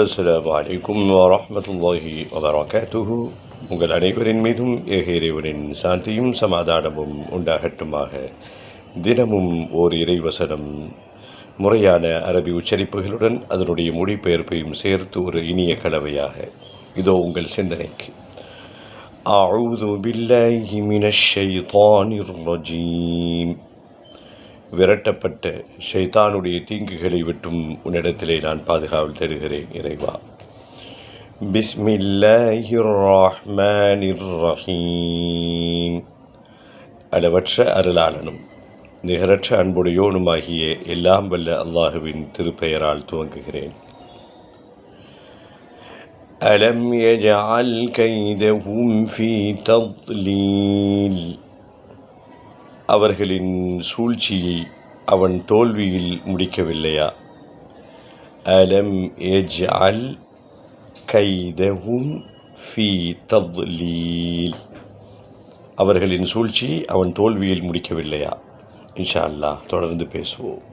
அஸ்ஸலாமு அலைக்கும் வரஹ்மத்துல்லாஹி வபரகாத்துஹு. உங்கள் அனைவரின் மீதும் ஏக இறைவனின் சாந்தியும் சமாதானமும் உண்டாகட்டுமாக. தினமும் ஓர் இறைவசனம் முறையான அரபி உச்சரிப்புகளுடன் அதனுடைய மொழிபெயர்ப்பையும் சேர்த்து ஒரு இனிய கலவையாக இதோ உங்கள் சிந்தனைக்கு. அஊது பில்லாஹி மினஷ் ஷைத்தானிர் ரஜீம். விரட்டப்பட்ட ஷைத்தானுடைய தீங்குகளை விட்டும் உன்னிடத்திலே நான் பாதுகாவல் தருகிறேன் இறைவா. பிஸ்மில்லாஹிர் ரஹ்மானிர் ரஹீம். அளவற்ற அருளாளனும் நிகரற்ற அன்புடையோனுமாகிய எல்லாம் வல்ல அல்லாஹுவின் திருப்பெயரால் துவங்குகிறேன். அலம் யஜஅல் கைதஹும் ஃபீ தத்லீல். அவர்களின் சூழ்ச்சியை அவன் தோல்வியில் முடிக்கவில்லையா? அலம் யஜ்அல் கைதஹும் ஃபீ தத்லீல். அவர்களின் சூழ்ச்சியை அவன் தோல்வியில் முடிக்கவில்லையா? இன்ஷா அல்லாஹ் தொடர்ந்து பேசுவோம்.